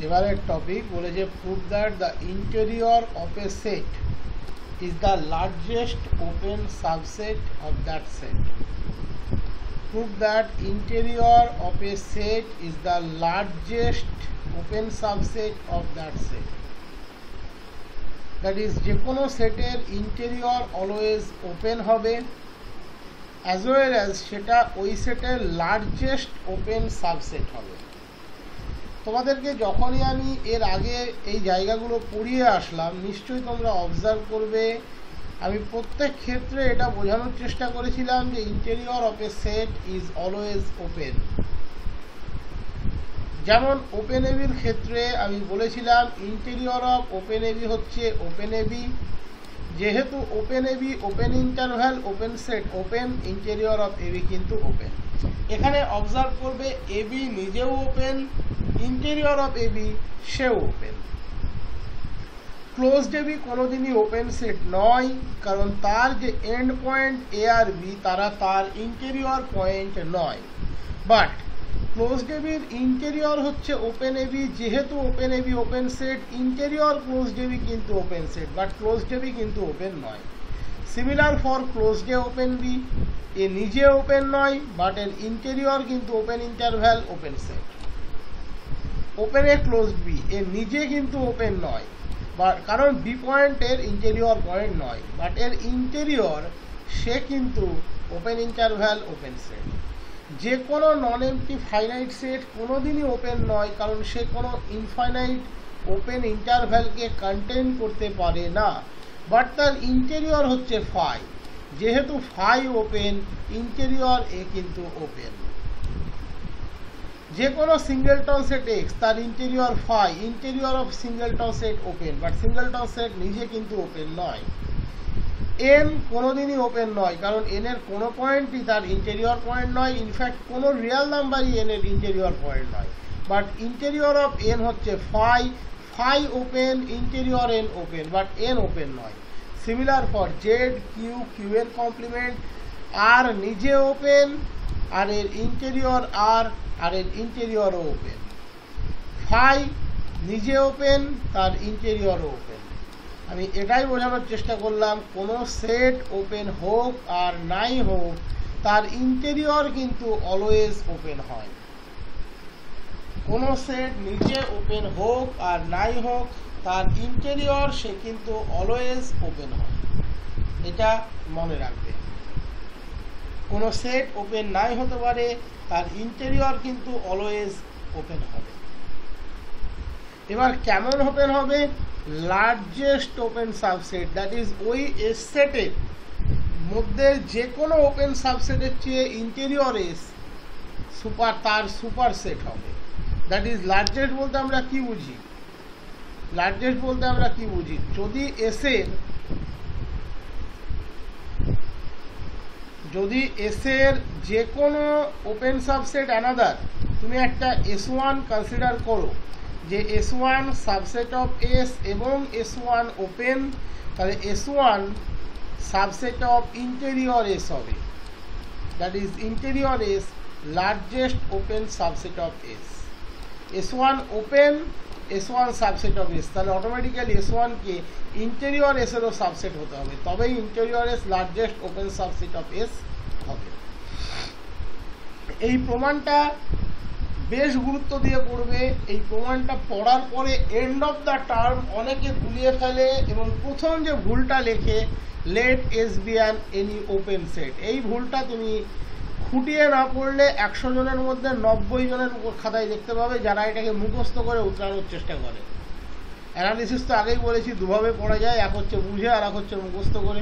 এবারের টপিক বলে যে prove that the interior of a set is the largest open subset of that set. Prove that interior of a set is the largest open subset of that set. That is, যে কোনো সেটের interior always open হবে as well as সেটা ওই সেটের largest open subset হবে। তোমাদেরকে যখনই আমি এর আগে এই জায়গাগুলো পড়িয়ে আসলাম, নিশ্চয়ই তোমরা অবজার্ভ করবে আমি প্রত্যেক ক্ষেত্রে এটা বোঝানোর চেষ্টা করেছিলাম যে interior of a set is always open. যেমন ওপেন এবির ক্ষেত্রে আমি বলেছিলাম ইন্টেরিয়র অফ ওপেন এবি হচ্ছে ওপেন এবি। যেহেতু open AB open interval open set open, interior of AB কিন্তু ওপেন। এখানে অবজার্ভ করবে এবি নিজেও ওপেন, ইন্টেরিয়র অফ এবি সেও ওপেন। ক্লোজড এবি কোনোদিনই ওপেন সেট নয়, কারণ তার যে এন্ড পয়েন্ট এ আর বি তারা তার ইন্টেরিয়র পয়েন্ট নয়। বাট ক্লোজড এবির ইন্টেরিয়র হচ্ছে ওপেন এবি। যেহেতু open AB open set, interior closed AB কিন্তু open set, but closed AB কিন্তু ওপেন নয়। Similar for closed A open B, A নিজে ওপেন নয়, বাট এর ইন্টেরিয়র কিন্তু open interval open set. Open A closed B, A নিজে কিন্তু open নয়, কারণ বি পয়েন্টের ইন্টেরিয়র পয়েন্ট নয়, বাট এর ইন্টেরিয়র সে কিন্তু ওপেন ইন্টারভ্যাল ওপেন সেট। যে কোনো নন এমটি ফাইনাইট সেট কোনোদিনই ওপেন নয়, কারণ সে কোনো ইনফাইনাইট ওপেন ইন্টারভ্যালকে কন্টেইন করতে পারে না, বাট তার ইন্টেরিয়র হচ্ছে ফাই। যেহেতু ফাই ওপেন, ইন্টেরিয়র এ কিন্তু ওপেন। যে কোনো সিঙ্গেলটন সেট এক্স তার interior phi, interior of singleton set open, but singleton set নিজে কিন্তু ওপেন নয়। এন কোনোদিনই ওপেন নয়, কারণ এন এর কোনো পয়েন্টই তার ইন্টেরিয়র পয়েন্ট নয়। ইনফ্যাক্ট কোনো রিয়েল নাম্বারই এন এর ইন্টেরিয়র পয়েন্ট নয়, বাট ইন্টেরিয়র অফ এন হচ্ছে phi. Phi open, interior N open, but N open নয়। Similar for Z Q, Q এর কমপ্লিমেন্ট আর নিজে ওপেন, আর এর ইন্টেরিয়র আর এর ইন্টেরিয়রও ওপেন। ফাই নিজে ওপেন, তার ইন্টেরিয়রও ওপেন। আমি এটাই বোঝানোর চেষ্টা করলাম, কোনো সেট ওপেন হোক আর নাই হোক তার ইন্টেরিয়র কিন্তু অলওয়েজ ওপেন হয়। কোনো সেট নিজে ওপেন হোক আর নাই হোক তার ইন্টেরিয়র সে কিন্তু অলওয়েজ ওপেন হয়। এটা মনে রাখবে। কোনো সেট ওপেন নাই হতে পারে, তার ইন্টেরিয়র কিন্তু অলওয়েজ ওপেন হবে। এবার কেমন ওপেন হবে? Largest open subset, that is ওই এস সেটের মধ্যে যে কোনো ওপেন সাবসেটের চেয়ে ইন্টেরিয়র এস তার সুপার সেট হবে। দ্যাট ইজ লার্জেস্ট বলতে আমরা কি বুঝি? লার্জেস্ট বলতে আমরা কি বুঝি? যদি এসের যে কোনো ওপেন সাবসেট অ্যানাদার, তুমি একটা S1 কনসিডার করো যে S1 সাবসেট অফ এস এবং S1 ওপেন, তাহলে S1 subset of interior S হবে। That is interior S largest open subset of S. S1 open, S1 subset of S, তাহলে automatically S1 কে interior এসেরও subset হতে হবে, তবেই interior S largest open subset of S হবে। এই প্রমাণটা বেশ গুরুত্ব দিয়ে পড়বে। এই প্রমাণটা পড়ার পরে এন্ড অফ দ্য টার্ম অনেকে গুলিয়ে ফেলে এবং প্রথম যে ভুলটা লেখে let S be an any open set, এই ভুলটা তুমি খুঁটিয়ে না পড়লে 100 জনের মধ্যে 90 জনের খাতায় দেখতে পাবে যারা এটাকে মুখস্থ করে উতরানোর চেষ্টা করে। অ্যানালিসিস তো আগেই বলেছি দুভাবে পড়া যায়, এক হচ্ছে বুঝে আর এক হচ্ছে মুখস্থ করে।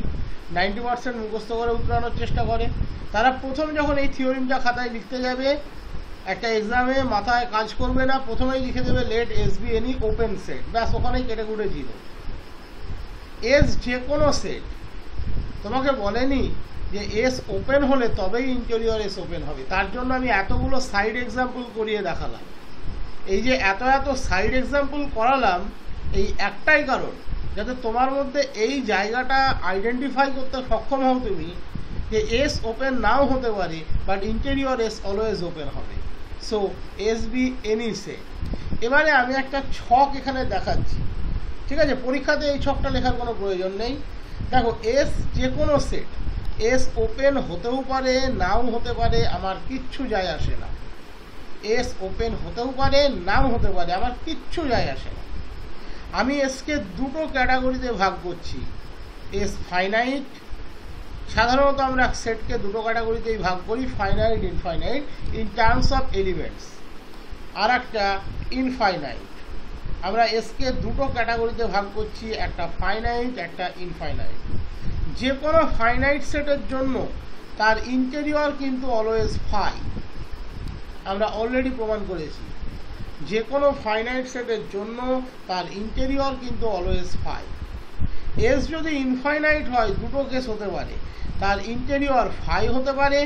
90% মুখস্থ করে উতরানোর চেষ্টা করে। তারা প্রথম যখন এই থিওরিমটা খাতায় লিখতে যাবে, একটা এক্সামে মাথায় কাজ করবে না, প্রথমেই লিখে দেবে let S be any open set, ব্যাস ওখানেই কেটে কুটে জিরো। এস যে কোনো সেট, তোমাকে বলেনি যে এস ওপেন হলে তবেই ইন্টেরিয়র এস ওপেন হবে। তার জন্য আমি এতগুলো সাইড এক্সাম্পল করিয়ে দেখালাম। এই যে এত সাইড এক্সাম্পল করালাম, এই একটাই কারণ যাতে তোমার মধ্যে এই জায়গাটা আইডেন্টিফাই করতে সক্ষম হও তুমি যে এস ওপেন নাও হতে পারে, but interior S always open হবে। So S be any set, এবারে আমি একটা ছক এখানে দেখাচ্ছি, ঠিক আছে? পরীক্ষাতে এই ছকটা লেখার কোনো প্রয়োজন নেই। দেখো এস যে কোনো সেট, এস ওপেন হতেও পারে নাও হতে পারে, আমার কিচ্ছু যায় আসে না। এস ওপেন হতেও পারে নাও হতে পারে, আমার কিচ্ছু যায় আসে না। আমি এসকে দুটো ক্যাটাগরিতে ভাগ করছি, এস ফাইনাইট, সাধারণত আমরা সেটকে দুটো ক্যাটাগরিতেই ভাগ করি, finite infinite in terms of elements, আর একটা ইনফাইনাইট। আমরা এসকে দুটো ক্যাটাগরিতে ভাগ করছি, একটা ফাইনাইট একটা ইনফাইনাইট। যে কোনো ফাইনাইট সেটের জন্য তার ইন্টেরিয়র কিন্তু অলওয়েজ ফাই, আমরা অলরেডি প্রমাণ করেছি। যে কোনো ফাইনাইট সেটের জন্য তার ইন্টেরিয়র কিন্তু অলওয়েজ ফাই। এস যদি ইনফাইনাইট হয় দুটো কেস হতে পারে, তার ইন্টেরিয়র ফাই হতে পারে,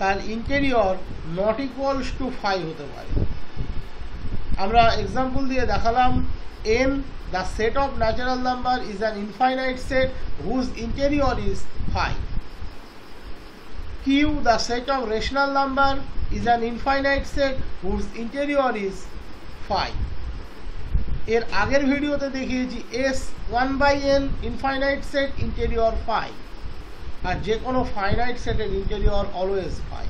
তার interior not equals to phi হতে পারে। আমরা এক্সাম্পল দিয়ে দেখালাম, n the set of natural number is an infinite set whose interior is phi. Q the set of rational number is an infinite set whose interior is phi. এর আগের ভিডিওতে দেখিয়েছি s 1/n infinite set interior phi, আর যে কোনো finite সেটের interior always phi।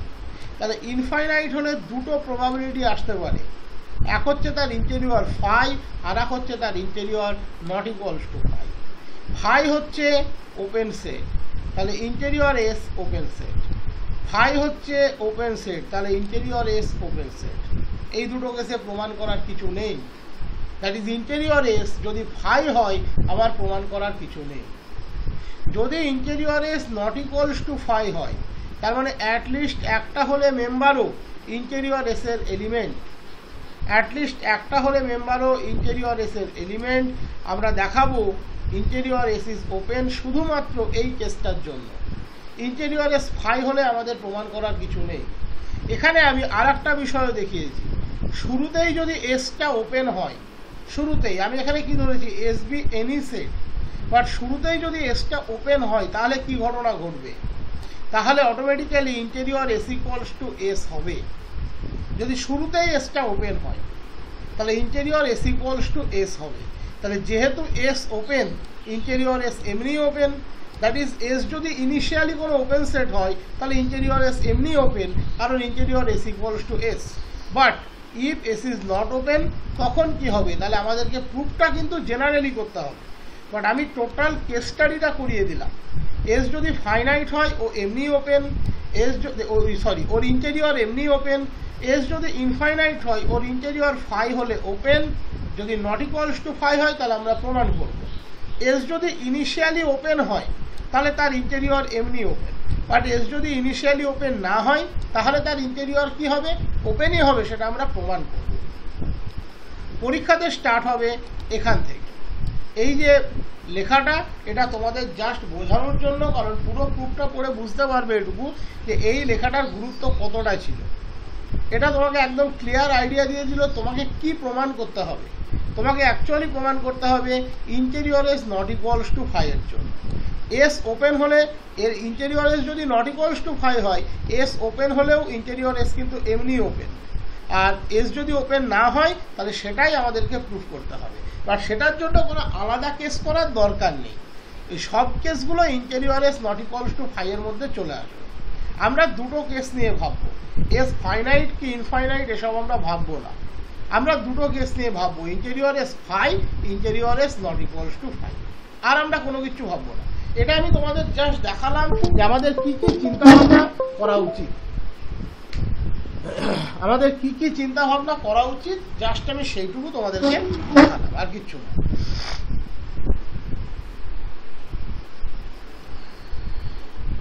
তাহলে infinite হলে দুটো প্রবাবিলিটি আসতে পারে, এক হচ্ছে তার ইন্টেরিয়র ফাই, আর এক হচ্ছে তার interior not equals to phi. Phi হচ্ছে ওপেন সেট, তাহলে interior S open set. Phi হচ্ছে ওপেন সেট, তাহলে ইন্টেরিয়র এস ওপেন সেট। এই দুটো কেসে প্রমাণ করার কিছু নেই। দ্যাট ইজ ইন্টেরিয়র এস যদি ফাই হয় আমার প্রমাণ করার কিছু নেই। যদি interior S not equals to phi হয়, তার মানে অ্যাটলিস্ট একটা হলে মেম্বারও ইন্টেরিয়র এসের এলিমেন্ট, অ্যাটলিস্ট একটা হলে মেম্বারও ইন্টেরিয়র এসের এলিমেন্ট। আমরা দেখাবো ইন্টেরিয়র এস ইজ ওপেন শুধুমাত্র এই কেসটার জন্য। ইন্টেরিয়র এস ফাই হলে আমাদের প্রমাণ করার কিছু নেই। এখানে আমি আর একটা বিষয় দেখিয়েছি, শুরুতেই যদি এসটা ওপেন হয়, শুরুতেই আমি এখানে কি ধরেছি S be any set, but শুরুতেই যদি এসটা ওপেন হয় তাহলে কি ঘটনা ঘটবে? তাহলে automatically interior S equals two S হবে। যদি শুরুতেই এসটা ওপেন হয় তাহলে interior S equals two S হবে। তাহলে যেহেতু এস ওপেন, ইন্টেরিয়র এস এমনি ওপেন, দ্যাট ইজ এস যদি ইনিশিয়ালি কোনো ওপেন সেট হয় তাহলে ইন্টেরিয়র এস এমনি ওপেন, কারণ interior S equals two S. But if S is not open তখন কি হবে? তাহলে আমাদেরকে প্রুফটা কিন্তু জেনারেলি করতে হবে, বাট আমি টোটাল কেস স্টাডিটা করিয়ে দিলাম। এস যদি ফাইনাইট হয় ও এমনি ওপেন, এস যদি ওর ইন্টেরিয়র এমনি ওপেন। এস যদি ইনফাইনাইট হয় ওর ইন্টেরিয়র ফাই হলে ওপেন, যদি নট ইকুয়ালস টু ফাই হয় তাহলে আমরা প্রমাণ করব। এস যদি ইনিশিয়ালি ওপেন হয় তাহলে তার ইন্টেরিয়র এমনি ওপেন, বাট এস যদি ইনিশিয়ালি ওপেন না হয় তাহলে তার ইন্টেরিয়র কি হবে? ওপেনই হবে, সেটা আমরা প্রমাণ করব। পরীক্ষাতে স্টার্ট হবে এখান থেকে। এই যে লেখাটা এটা তোমাদের জাস্ট বোঝানোর জন্য, কারণ পুরো প্রুফটা পড়ে বুঝতে পারবে এটুকু যে এই লেখাটার গুরুত্ব কতটা ছিল। এটা তোমাকে একদম ক্লিয়ার আইডিয়া দিয়ে দিল তোমাকে কি প্রমাণ করতে হবে। তোমাকে অ্যাকচুয়ালি প্রমাণ করতে হবে interior S not equals to phi এর জন্য। এস ওপেন হলে এর ইন্টেরিয়র এস যদি নট ইকুয়ালস টু ফাই হয়, এস ওপেন হলেও ইন্টেরিয়র এস কিন্তু এমনি ওপেন। আর এস যদি ওপেন না হয় তাহলে সেটাই আমাদেরকে প্রুফ করতে হবে, বাট সেটার জন্য কোনো আলাদা কেস করার দরকার নেই। এই সব কেসগুলো interior S not equals to phi এর মধ্যে চলে আসবে। আমরা দুটো কেস নিয়ে ভাববো, এস ফাইনাইট কি ইনফাইনাইট এসব আমরা ভাববো না। আমরা দুটো কেস নিয়ে ভাববো, interior S phi, interior S not equals to phi, আর আমরা কোনো কিছু ভাববো না। এটা আমি তোমাদের জাস্ট দেখালাম যে আমাদের কি কি চিন্তা ভাবনা করা উচিত, আমাদের কি কি চিন্তা ভাবনা করা উচিত, জাস্ট আমি সেইটুকু তোমাদেরকে দেখালাম, আর কিচ্ছু না।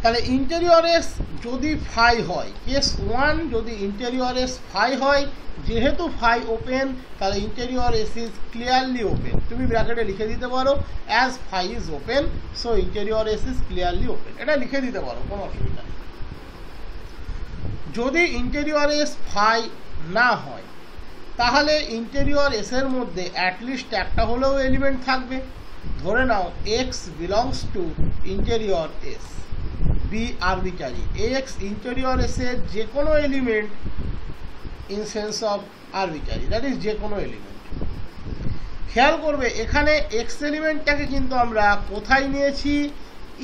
তাহলে ইন্টেরিয়র এস যদি ফাই হয়, কেস 1 যদি ইন্টেরিয়র এস ফাই হয়, যেহেতু ফাই ওপেন তাহলে interior S is clearly open. তুমি ব্র্যাকেটে লিখে দিতে পারো as phi is open so interior S is clearly open, এটা লিখে দিতে পারো, কোনো অসুবিধা নেই। যদি ইন্টেরিয়র এস ফাই না হয় তাহলে ইন্টেরিয়র এস এর মধ্যে অ্যাটলিস্ট একটা হলেও এলিমেন্ট থাকবে। ধরে নাও X belongs to interior S, be arbitrary, X interior S এর যে কোনো element in sense of arbitrary, that is যে কোনো এলিমেন্ট। খেয়াল করবে এখানে এক্স এলিমেন্টটাকে কিন্তু আমরা কোথায় নিয়েছি,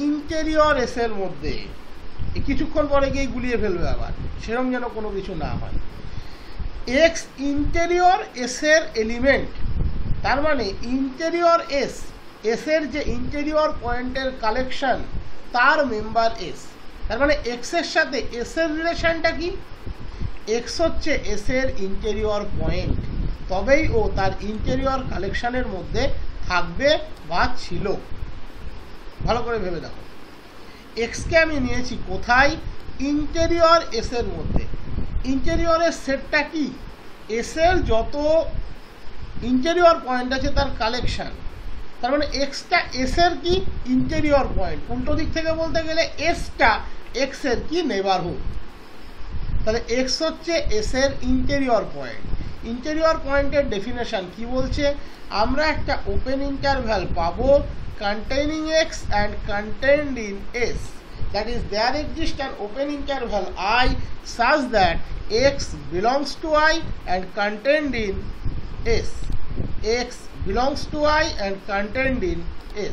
ইন্টেরিয়র এস এর মধ্যে। কিছুক্ষণ পরে গিয়ে গুলিয়ে ফেলবে আবার, সেরকম যেন কোনো কিছু না হয়। এক্স ইন্টেরিয়র এস এর এলিমেন্ট, তার মানে ইন্টেরিয়র এস, এস এর যে ইন্টেরিয়র পয়েন্টের কালেকশন তার মেম্বার এস। তার মানে এক্স এর সাথে এস এর রিলেশনটা কি, এক্স হচ্ছে এস এর ইন্টেরিয়র পয়েন্ট, তবেই ও তার ইন্টেরিয়র কালেকশনের মধ্যে থাকবে বা ছিল। ভালো করে ভেবে দেখো, এক্সকে আমি নিয়েছি কোথায়, ইন্টেরিয়র এস এর মধ্যে। ইন্টেরিয়রের সেটটা কি, এস এর যত ইন্টেরিয়র পয়েন্ট আছে তার কালেকশন। তার মানে এক্সটা এস এর কি, ইন্টেরিয়র পয়েন্ট। উল্টো দিক থেকে বলতে গেলে এসটা এক্স এর কি, নেবারহুড। তাহলে এক্স হচ্ছে এস এর ইন্টেরিয়র পয়েন্ট। ইন্টেরিয়র পয়েন্টের ডেফিনেশন কি বলছে, আমরা একটা ওপেন ইন্টারভ্যাল পাবো containing x and contained in s, that is there exists an open interval I such that x belongs to I and contained in s, x belongs to I and contained in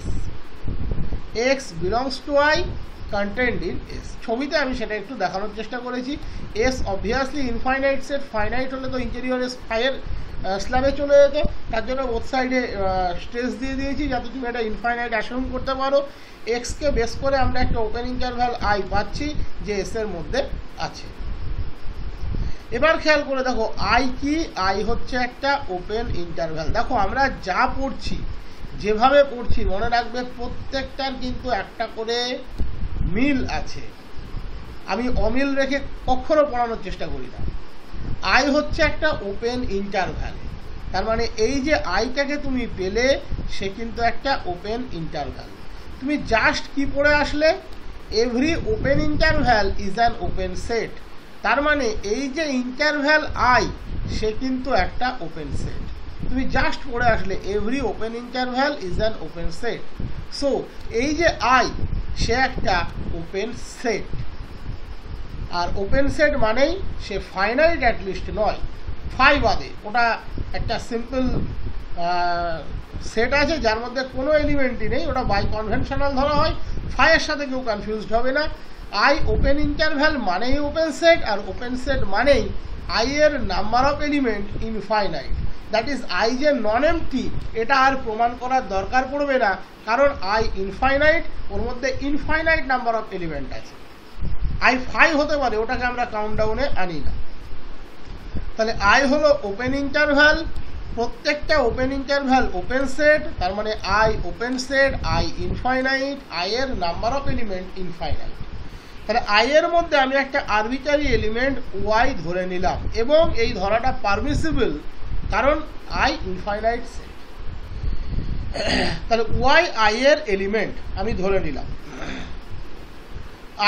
s, x belongs to I contained in s। ছবিতে আমি সেটা একটু দেখানোর চেষ্টা করেছি। s obviously infinite set, finite হলে তো interior S ফাইয়ের স্ল্যাবে চলে যেত, তার জন্য বোথ সাইডে স্ট্রেস দিয়ে দিয়েছি যাতে তুমি এটা ইনফাইনাইট অ্যাসিউম করতে পারো। এক্সকে বেস করে আমরা একটা ওপেন ইন্টারভ্যাল আই পাচ্ছি যে এস এর মধ্যে আছে। এবার খেয়াল করে দেখো আই কি, আই হচ্ছে একটা ওপেন ইন্টারভ্যাল। দেখো আমরা যা পড়ছি, যেভাবে পড়ছি, মনে রাখবে প্রত্যেকটার কিন্তু একটা করে মিল আছে। আমি অমিল রেখে কখনো পড়ানোর চেষ্টা করি না। আই হচ্ছে একটা ওপেন ইন্টারভ্যাল, তার মানে এই যে আইটাকে তুমি পেলে সে কিন্তু একটা ওপেন ইন্টারভ্যাল। তুমি জাস্ট কি পড়ে আসলে, every open interval is an open set. তার মানে এই যে ইন্টারভ্যাল আই সে কিন্তু একটা ওপেন সেট। তুমি জাস্ট পড়ে আসলে every open interval is an open set. So এই যে আই সে একটা ওপেন সেট, আর ওপেন সেট মানেই সে ফাইনাইট অ্যাটলিস্ট নয়, ফাই বাদে। ওটা একটা সিম্পল সেট আছে যার মধ্যে কোনো এলিমেন্টই নেই, ওটা বাই কনভেনশনাল ধরা হয়। ফাইয়ের সাথে কেউ কনফিউজড হবে না। আই ওপেন ইন্টারভ্যাল মানেই ওপেন সেট, আর ওপেন সেট মানেই আই এর number of element infinite. That is I যে নন এমটি এটা আর প্রমাণ করার দরকার পড়বে না, কারণ আই ইনফাইনাইট, ওর মধ্যে ইনফাইনাইট নাম্বার অফ এলিমেন্ট আছে। আই ফাই হতে পারে, ওটাকে আমরা কাউন্টডাউনে আনি না। তাহলে আই হলো ওপেন ইন্টারভ্যাল, প্রত্যেকটা ওপেন ইন্টারভ্যাল ওপেন সেট, তার মানে I open set, I infinite, I এর নাম্বার অফ এলিমেন্ট ইনফাইনাইট। তাহলে আই এর মধ্যে আমি একটা আরবিটারি এলিমেন্ট ওয়াই ধরে নিলাম, এবং এই ধরাটা পারমিসিবল কারণ আই ইনফাইনাইট সেট। তাহলে ওয়াই আই এর এলিমেন্ট আমি ধরে নিলাম।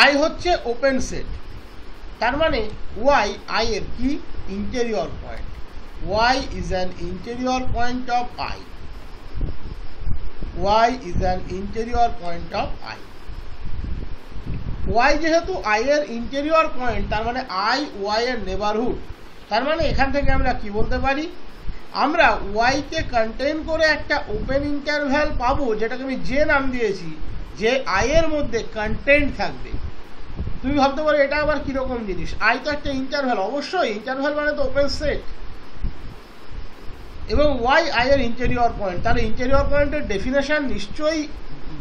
আই হচ্ছে ওপেন সেট, তার মানে ওয়াই আই এর কি, interior point. Y is an interior point of I, Y is an interior point of I. Y যেহেতু আই এর ইন্টেরিয়র পয়েন্ট, তার মানে আই ওয়াই এর নেবারহুড। তার মানে এখান থেকে আমরা কি বলতে পারি, আমরা ওয়াইকে কন্টেইন করে একটা ওপেন ইন্টারভ্যাল পাবো, যেটাকে আমি যে নাম দিয়েছি, যে আই এর মধ্যে কন্টেন্ট থাকবে। তুমি ভাবতে পারো এটা আবার কিরকম জিনিস, আই তো একটা ইন্টারভ্যাল, অবশ্যই ইন্টারভ্যাল মানে তো ওপেন সেট, এবং ওয়াই আই এর ইন্টেরিয়র পয়েন্ট। তাহলে ইন্টেরিয়র পয়েন্টের ডেফিনেশন নিশ্চয়ই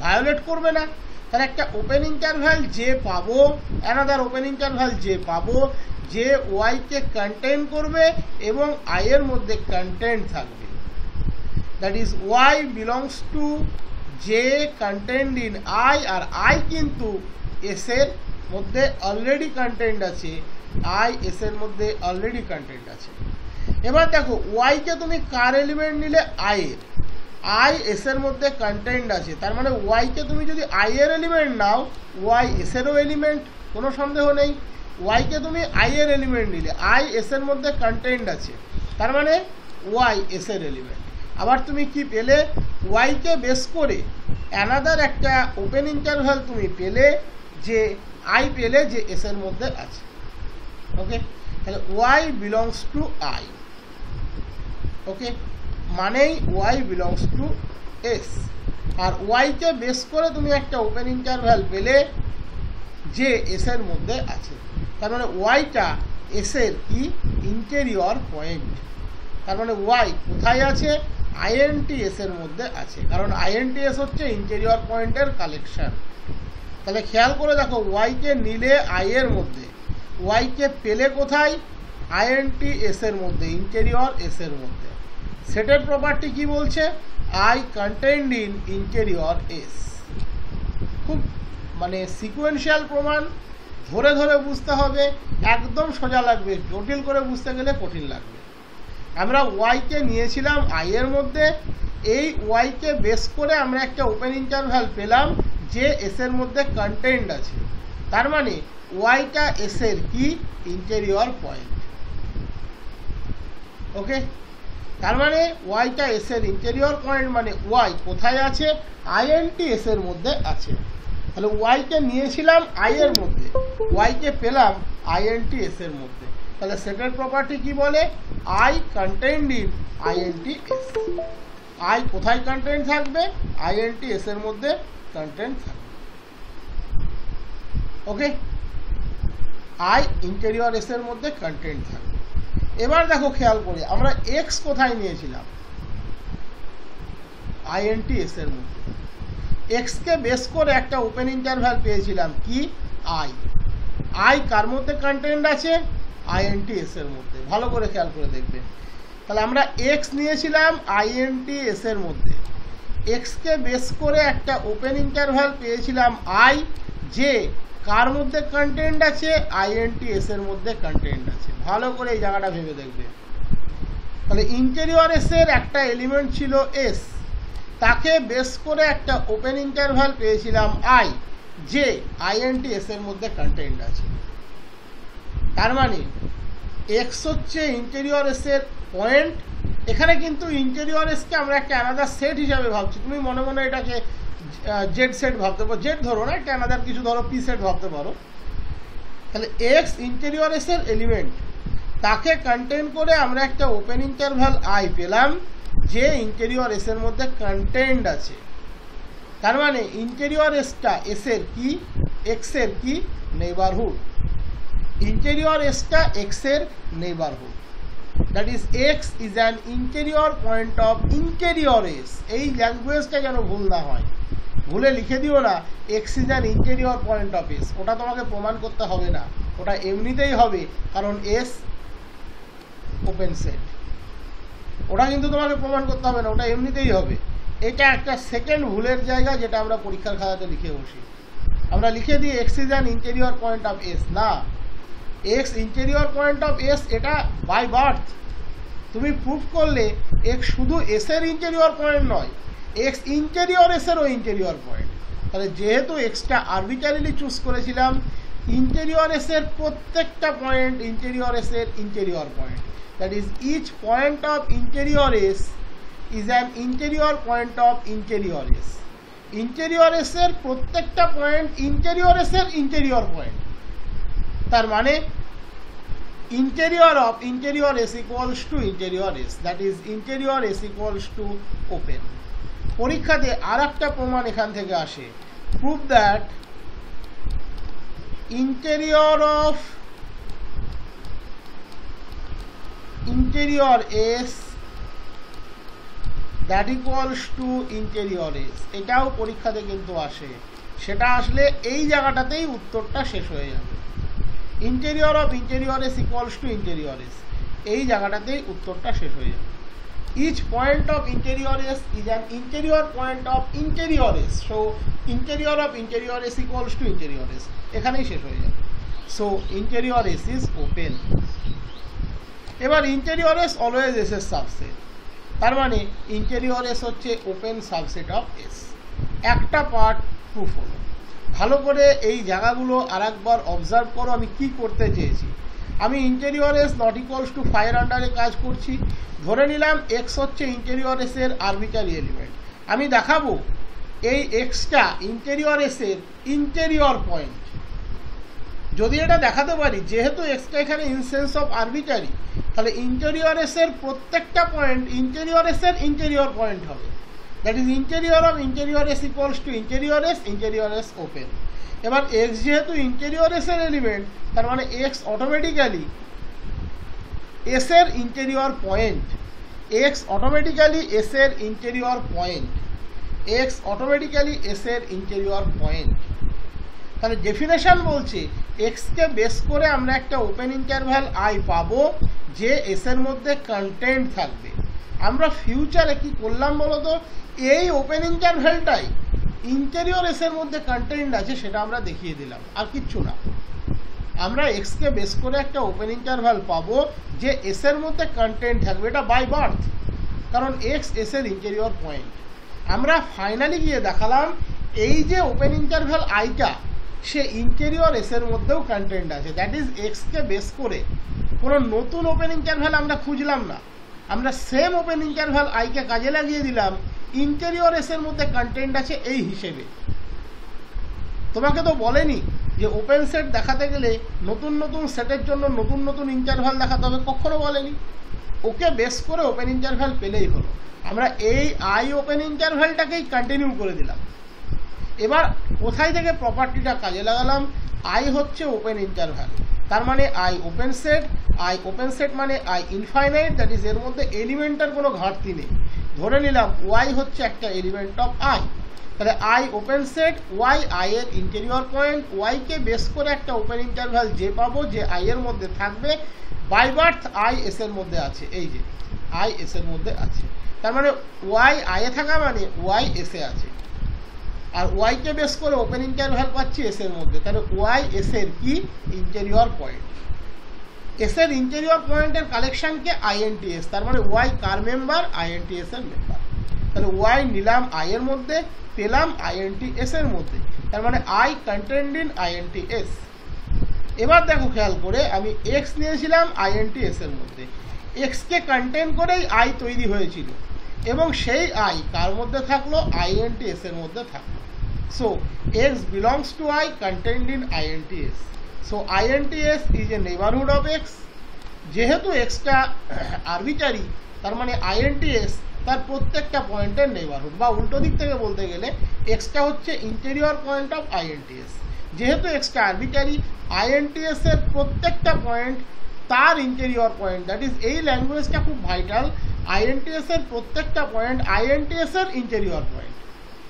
ভায়োলেট করবে না। তাহলে একটা ওপেন ইন্টারভ্যাল যে পাবো, অ্যানাদার ওপেন ইন্টারভ্যাল যে পাবো, যে ওয়াইকে কন্টেইন করবে এবং আই এর মধ্যে কন্টেন্ট থাকবে, that is Y belongs to যে কন্টেন্ট ইন আই। আর আই কিন্তু এস এর মধ্যে অলরেডি কন্টেন্ট আছে, আই এস এর মধ্যে অলরেডি কন্টেন্ট আছে। এবার দেখো ওয়াইকে তুমি কার এলিমেন্ট নিলে, আই এর, আই এস এর মধ্যে কন্টেন্ট আছে, তার মানে ওয়াইকে তুমি যদি আই এর এলিমেন্ট নাও, ওয়াই এস এরও এলিমেন্ট, কোনো সন্দেহ নেই। ওয়াইকে তুমি আই এর এলিমেন্ট নিলে, আই এস এর মধ্যে কন্টেন্ট আছে, তার মানে ওয়াই এস এর এলিমেন্ট। আবার তুমি কি পেলে, ওয়াইকে বেস করে অ্যানাদার একটা ওপেন ইন্টারভ্যাল তুমি পেলে, যে আই পেলে যে এস এর মধ্যে আছে। ওকে, তাহলে Y belongs to I. Okay, মানেই ওয়াই বিলংস টু এস। আর ওয়াইকে বেস করে তুমি একটা ওপেন ইন্টারভ্যাল পেলে যে এস এর মধ্যে আছে, তার মানে ওয়াইটা এস এর কি ইন্টেরিয়র পয়েন্ট। তার মানে ওয়াই কোথায় আছে, আইএনটিএস এর মধ্যে আছে, কারণ আইএনটিএস হচ্ছে ইন্টেরিয়র পয়েন্টের কালেকশন। তাহলে খেয়াল করে দেখো, ওয়াইকে নিলে আই এর মধ্যে, ওয়াইকে পেলে কোথায়, আইএনটিএস এর মধ্যে, ইন্টেরিয়র এস এর মধ্যে। সেটের প্রপার্টি কি বলছে, I contained in interior S. খুব মানে সিকোয়েন্সিয়াল প্রমাণ, ধরে ধরে বুঝতে হবে, একদম সোজা লাগবে, জটিল করে বুঝতে গেলে কঠিন লাগবে। আমরা ওয়াইকে নিয়েছিলাম আই এর মধ্যে, এই ওয়াইকে বেস করে আমরা একটা ওপেন ইন্টারভ্যাল পেলাম যে এস এর মধ্যে কন্টেন্ট আছে, তার মানে ওয়াইটা এস এর কি ইন্টেরিয়র পয়েন্ট। ওকে, তার মানে ওয়াইটা এস এর ইন্টেরিয়র পয়েন্ট, মানে ওয়াই কোথায় আছে, আইএনটি এস এর মধ্যে আছে। তাহলে ওয়াইকে নিয়েছিলাম আই এর মধ্যে, ওয়াইকে পেলাম আইএনটি এস এর মধ্যে। তাহলে সেটের প্রপার্টি কি বলে, I contained in int S. I কোথায় কন্টেন্ট থাকবে, আইএনটি এস এর মধ্যে কন্টেন্ট থাকবে। ওকে, আই ইন্টেরিয়র এস এর মধ্যে কন্টেন্ট থাকবে। এবার দেখো খেয়াল করে, আমরা এক্স কোথায় নিয়েছিলাম, আইএনটি এস এর মধ্যে। এক্স কে বেস করে একটা ওপেন ইন্টারভ্যাল পেয়েছিলাম কি, আই। আই কার মধ্যে কন্টেন্ট আছে, আইএনটি এস এর মধ্যে। ভালো করে খেয়াল করে দেখবে। তাহলে আমরা এক্স নিয়েছিলাম আইএনটি এস এর মধ্যে, এক্স কে বেস করে একটা ওপেন ইন্টারভ্যাল পেয়েছিলাম আই, যে কার মধ্যে কন্টেন্ট আছে, আইএনটি এস এর মধ্যে কন্টেন্ট আছে। ভালো করে এই জায়গাটা ভেবে দেখবে। তাহলে ইন্টেরিয়র এস এর একটা এলিমেন্ট ছিল এস, তাকে বেস করে একটা ওপেন ইন্টারভ্যাল পেয়েছিলাম আই, যে আইএনটি এস এর মধ্যে কন্টেন্ট আছে। তার মানে এক্স হচ্ছে ইন্টেরিয়র এস এর পয়েন্ট। এখানে কিন্তু ইন্টেরিয়র এসকে আমরা একটা আলাদা সেট হিসাবে ভাবছি, তুমি মনে মনে এটাকে জেড সেট ভাবতে পারো, জেড ধরো না, একটা আলাদা কিছু ধরো, পি সেট ভাবতে পারো। তাহলে এক্স ইন্টেরিয়র এস এর এলিমেন্ট, তাকে কন্টেইন করে আমরা একটা ওপেন ইন্টারভ্যাল আই পেলাম, যে ইন্টেরিয়র এস এর মধ্যে কন্টেন্ট আছে। তার মানে ইন্টেরিয়র এসটা এস এর কি, এক্স এর কি নেইবারহুড। ইন্টেরিয়র এসটা এক্স এর neighbourhood, that is x is an interior point of interior S. এই ল্যাঙ্গুয়েজটা যেন ভুল না হয়, ভুলে লিখে দিও না x is an interior point of S. ওটা তোমাকে প্রমাণ করতে হবে না, ওটা এমনিতেই হবে, কারণ এস ওপেন সেট। ওটা কিন্তু তোমাকে প্রমাণ করতে হবে না, ওটা এমনিতেই হবে। এটা একটা সেকেন্ড ভুলের জায়গা, যেটা আমরা পরীক্ষার খাতাতে লিখে বসি। আমরা লিখে দিই X is an interior point of S. না, X interior point of S এটা বাই বার্থ। তুমি প্রুফ করলে এক্স শুধু এস এর ইন্টেরিয়র পয়েন্ট নয়, এক্স ইন্টেরিয়র এস এরও ইন্টেরিয়র পয়েন্ট। তাহলে যেহেতু এক্সটা আরবিটারিলি চুজ করেছিলাম, ইন্টেরিয়র এস এর প্রত্যেকটা পয়েন্ট ইন্টেরিয়র এস এর interior point. That is each point of interior S is an interior point of interior S. Interior S এর প্রত্যেকটা পয়েন্ট ইন্টেরিয়র এস এর ইন্টেরিয়র পয়েন্ট। তার মানে interior of interior S equals to interior S, that is interior S equals to open. পরীক্ষাতে আরেকটা প্রমাণ এখান থেকে আসে, prove that interior of interior S that equals to interior S। এটাও পরীক্ষাতে কিন্তু আসে, সেটা আসলে এই জায়গাটাতেই উত্তরটা শেষ হয়ে যাবে। Interior of interior S equals to interior S, এই জায়গাটাতেই উত্তরটা শেষ হয়ে যাবে। Each point of interior S is an interior point of interior S, so interior of interior S equals to interior S, এখানেই শেষ হয়ে যাবে। So interior S is open. এবার ইন্টেরিয়র এস অলওয়েজ এস এর সাবসেট, তার মানে interior S হচ্ছে open subset of S. একটা পার্ট প্রুফ হলো। ভালো করে এই জায়গাগুলো আরেকবার অবজার্ভ করো আমি কি করতে চেয়েছি। আমি interior S not equals to fire আন্ডারে কাজ করছি, ধরে নিলাম এক্স হচ্ছে ইন্টেরিয়র এস এর আরবিটারি এলিমেন্ট। আমি দেখাবো এই এক্সটা ইন্টেরিয়র এস এর ইন্টেরিয়র পয়েন্ট। যদি এটা দেখাতে পারি, যেহেতু এক্সটা এখানে ইন সেন্স অফ আরবিটারি, তাহলে ইন্টেরিয়র এস এর প্রত্যেকটা পয়েন্ট ইন্টেরিয়র এস এর ইন্টেরিয়র পয়েন্ট হবে, that is interior of interior S equals to interior S open. এবার এক্স যেহেতু ইন্টেরিয়র এস এর এলিমেন্ট, তার মানে এক্স অটোমেটিক্যালি এস এর interior point, x automatically S এর interior point, x automatically S এর ইন্টেরিয়র পয়েন্ট। তাহলে ডেফিনেশন বলছে এক্সকে বেস করে আমরা একটা ওপেন ইন্টারভ্যাল আই পাবো যে এস এর মধ্যে কন্টেন্ট থাকবে। আমরা ফিউচারে কি করলাম বলো তো, এই ওপেন ইন্টারভ্যালটাই ইন্টেরিয়র এস এর মধ্যে কন্টেন্ট আছে সেটা আমরা দেখিয়ে দিলাম, আর কিচ্ছু না। আমরা এক্সকে বেস করে একটা ওপেন ইন্টারভ্যাল পাবো যে এস এর মধ্যে কন্টেন্ট থাকবে, এটা বাই বার্থ, কারণ এক্স এস এর ইন্টেরিয়র পয়েন্ট। আমরা ফাইনালি গিয়ে দেখালাম এই যে ওপেন ইন্টারভ্যাল আইটা সে ইন্টেরিয়র এস এর মধ্যেও কন্টেন্ট আছে, দ্যাট ইজ এক্সকে বেস করে কোনো নতুন ওপেন ইন্টারভ্যাল আমরা খুঁজলাম না, আমরা সেম ওপেন ইন্টারভ্যাল আইকে কাজে লাগিয়ে দিলাম ইন্টেরিয়র এস এর মধ্যে কন্টেন্ট আছে এই হিসেবে। তোমাকে তো বলেনি যে ওপেন সেট দেখাতে গেলে নতুন নতুন সেটের জন্য নতুন নতুন ইন্টারভ্যাল দেখাতে হবে, কখনো বলেনি। ওকে বেস করে ওপেন ইন্টারভ্যাল পেলেই হলো। আমরা এই আই ওপেন ইন্টারভ্যালটাকেই কন্টিনিউ করে দিলাম। এবার কোথায় থেকে প্রপার্টিটা কাজে লাগালাম, আই হচ্ছে ওপেন ইন্টারভ্যাল, তার মানে আই ওপেন সেট মানে আই ইনফাইনাইট, দ্যাট ইজ এর মধ্যে এলিমেন্টের কোনো ঘাটতি নেই। ধরে নিলাম ওয়াই হচ্ছে একটা এলিমেন্ট অফ আই, তাহলে I open set Y I এর ইন্টেরিয়র পয়েন্ট, ওয়াইকে বেস করে একটা ওপেন ইন্টারভ্যাল যে পাবো যে আই এর মধ্যে থাকবে, বাই বার্থ আই এস এর মধ্যে আছে, এই যে আই এস এর মধ্যে আছে, তার মানে ওয়াই আই এ থাকা মানে ওয়াই এস এ আছে, আর ওয়াইকে বেস করে ওপেন ইন্টারভ্যাল পাচ্ছি এস এর মধ্যে, তাহলে ওয়াই এস এর কি ইন্টেরিয়র পয়েন্ট। এস এর ইন্টেরিয়র পয়েন্টের কালেকশনকে আইএনটিএস, তার মানে ওয়াই কার মেম্বার, আইএনটিএস এর মেম্বার। তাহলে ওয়াই নিলাম আই এর মধ্যে, পেলাম আইএনটিএস এর মধ্যে, তার মানে আই কন্টেন্ট ইন আইএনটিএস। এবার দেখো খেয়াল করে, আমি এক্স নিয়েছিলাম আইএনটিএস এর মধ্যে, এক্সকে কন্টেন্ট করেই আই তৈরি হয়েছিল, এবং সেই আই কার মধ্যে থাকলো, আইএনটিএস এর মধ্যে থাকলো। So x belongs to I content in INT S. So INT S is a neighbourhood of x. যেহেতু এক্সটা আরবিটারি, তার মানে আইএনটিএস তার প্রত্যেকটা পয়েন্টের নেইবারহুড, বা উল্টো দিক থেকে বলতে গেলে এক্সটা হচ্ছে ইন্টেরিয়র পয়েন্ট অফ আইএনটিএস। যেহেতু এক্সটা আরবিটারি, আইএনটিএস এর প্রত্যেকটা পয়েন্ট তার ইন্টেরিয়র পয়েন্ট, দ্যাট ইজ এই ল্যাঙ্গুয়েজটা খুব ভাইটাল। আইএনটিএস এর প্রত্যেকটা পয়েন্ট আইএনটিএস এর interior point,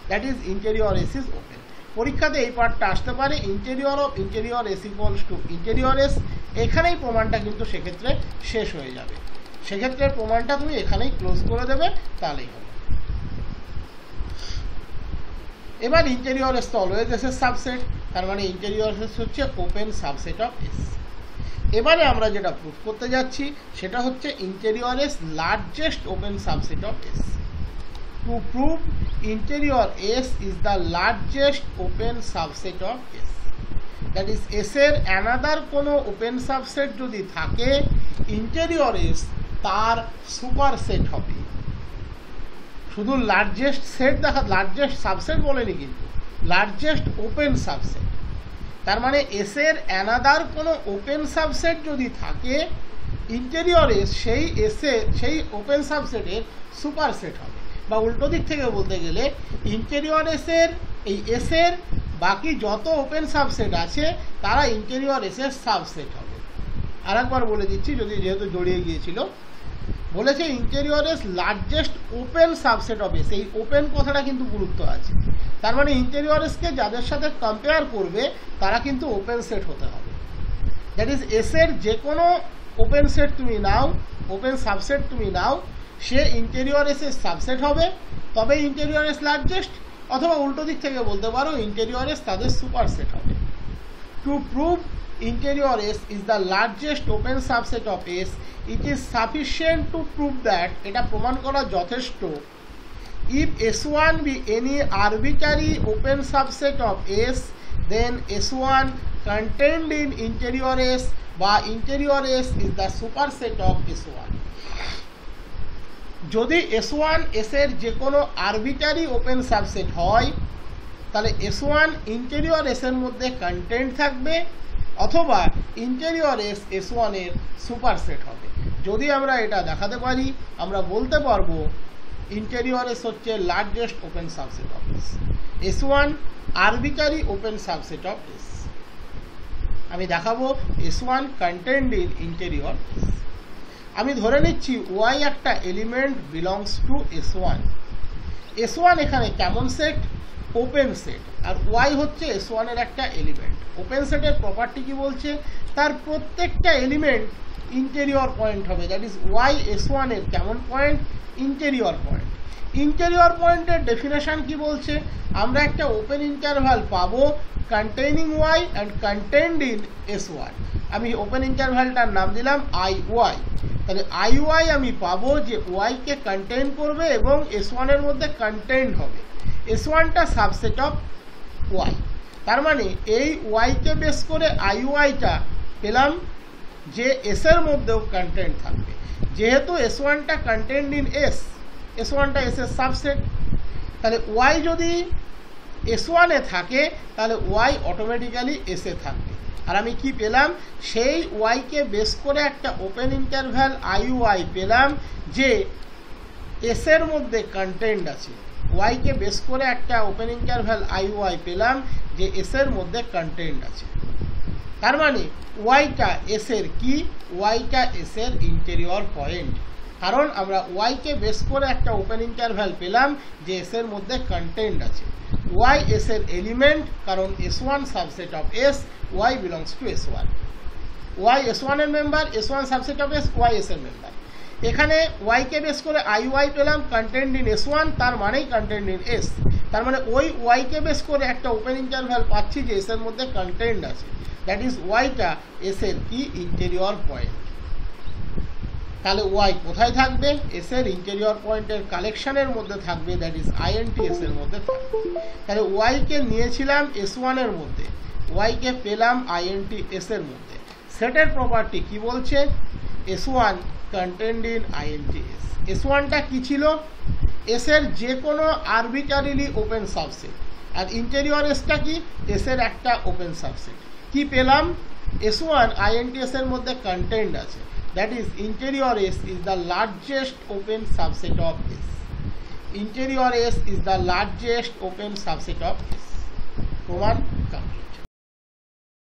that is interior S is open. পরীক্ষাতে এই পার্টটা আসতে পারে, interior of interior S equals to interior S. এখানেই প্রমাণটা কিন্তু সেক্ষেত্রে শেষ হয়ে যাবে, সেক্ষেত্রে প্রমাণটা তুমি এখানেই ক্লোজ করে দেবে, তাহলেই হবে। এবার ইন্টেরিয়র এস তো অলওয়েজ এস এর সাবসেট, তার মানে ইন্টেরিয়র এস হচ্ছে ওপেন সাবসেট অফ এস। এবারে আমরা যেটা প্রুভ করতে যাচ্ছি সেটা হচ্ছে interior S largest open subset of S. To prove interior S is the largest open subset of S, that is S এর অ্যানাদার কোনো ওপেন সাবসেট যদি থাকে, ইন্টেরিয়র এস তার সুপার সেট হবে। শুধু লার্জেস্ট সেট দেখা, লার্জেস্ট সাবসেট বলেনি কিন্তু, লার্জেস্ট ওপেন সাবসেট, তার মানে এস এর অ্যানাদার কোনো ওপেন সাবসেট যদি থাকে, ইন্টেরিয়র এস সেই এসে সেই ওপেন সাবসেটের সুপার সেট হবে। বা উল্টো দিক থেকে বলতে গেলে ইন্টেরিয়র এসের এই এসের বাকি যত ওপেন সাবসেট আছে তারা ইন্টেরিয়র এসের সাবসেট হবে। আর একবার বলে দিচ্ছি, যদি যেহেতু জড়িয়ে গিয়েছিল, বলেছে interior S largest open subset of S. এই ওপেন কথাটা কিন্তু গুরুত্ব আছে, তার মানে ইন্টেরিয়র এসকে যাদের সাথে কম্পেয়ার করবে তারা কিন্তু ওপেন সেট হতে হবে। দ্যাট ইজ এসের যে কোনো ওপেন সেট তুমি নাও, ওপেন সাবসেট তুমি নাও, সে ইন্টেরিয়র এসের সাবসেট হবে, তবে ইন্টেরিয়র এস লার্জেস্ট। অথবা উল্টো দিক থেকে বলতে পারো ইন্টেরিয়র এস তাদের সুপার সেট হবে। To prove interior S is the largest open subset of S, it is sufficient to prove that, এটা প্রমাণ করা যথেষ্ট, if S1 be any arbitrary open subset of S, then S1 contained in interior S বা interior S is the superset of S1. যদি S1 S এর যে কোনো arbitrary open subset হয়, তাহলে S1 ইন্টেরিয়র S এর মধ্যে কন্টেন্ট থাকবে, অথবা ইন্টেরিয়র এস S1 এর সুপারসেট হবে। যদি আমরা এটা দেখাতে পারি আমরা বলতে পারবো ইন্টেরিয়র এস হচ্ছে largest open subset of S. S1 arbitrary open subset of S. আমি দেখাবো S1 contained in interior S. আমি ধরে নিচ্ছি Y একটা element belongs to S1। S1 এখানে কেমন সেট? Open set. আর Y হচ্ছে S1 এর একটা এলিমেন্ট। ওপেন সেটের প্রপার্টি কি বলছে? তার প্রত্যেকটা এলিমেন্ট ইন্টেরিয়র পয়েন্ট হবে। দ্যাট ইজ Y S1 এর কেমন পয়েন্ট? Interior point. ইন্টেরিয়র পয়েন্টের ডেফিনেশন কি বলছে? আমরা একটা ওপেন ইন্টারভাল পাবো containing Y and contained in S1। আমি ওপেন ইন্টারভালটার নাম দিলাম IY। তাহলে IY আমি পাবো যে Y কে কন্টেইন করবে এবং S1 এর মধ্যে কন্টেন্ট হবে। S1টা সাবসেট অফ Y। তার মানে এই Y কে বেস করে IY-টা পেলাম যে S এর মধ্যেও কন্টেন্ট থাকবে। যেহেতু S1টা কন্টেন্ট ইন S, S1টা S এর সাবসেট, তাহলে Y যদি S1 এ থাকে তাহলে Y অটোমেটিক্যালি S এ থাকবে। আর আমি কি পেলাম? সেই Y কে বেস করে একটা ওপেন ইন্টারভ্যাল IY পেলাম যে S এর মধ্যে কন্টেন্ট আছে। Y কে বেস করে একটা ওপেন ইন্টারভ্যাল IY পেলাম যে S এর মধ্যে কন্টেন্ট আছে। তার মানে ওয়াইটা এস এর কি? ওয়াইটা এস এর ইন্টেরিয়র পয়েন্ট। কারণ আমরা ওয়াই কে বেস করে একটা ওপেন ইন্টারভ্যাল পেলাম যে এস এর মধ্যে কন্টেন্ট আছে। ওয়াই এস এর এলিমেন্ট, কারণ S1 subset of S, Y belongs to S1। Y S1 এর member, S1 subset of S, Y S এর মেম্বার। এখানে ওয়াই কে বেস করে IY পেলাম কন্টেন্ট ইন S1, তার মানেই কন্টেন্ট ইন S। তার মানে ওই ওয়াই কে বেস করে একটা ওপেন ইন্টারভ্যাল পাচ্ছি যে এস এর মধ্যে কন্টেন্ট আছে। দ্যাট ইজ ওয়াইটা এস এর কি? Interior point. তাহলে ওয়াই কোথায় থাকবে? এস এর ইন্টেরিয়র পয়েন্টের কালেকশনের মধ্যে থাকবে, দ্যাট ইজ INT এস এর মধ্যে থাকবে। তাহলে ওয়াই কে নিয়েছিলাম S1 এর মধ্যে, ওয়াই কে পেলাম INT এস এর মধ্যে। সেটের প্রপার্টি কি বলছে? S1 contained in INT S. S1টা কি ছিল? এস এর যে কোনো আরবিটারিলি ওপেন সাবসেট। আর ইন্টেরিয়র এসটা কি? এস এর একটা ওপেন সাবসেট। কি পেলাম? S1 INT এস এর মধ্যে কন্টেন্ট আছে। That is interior S is the largest open subset of S. Interior S is the largest open subset of S. প্রমাণ।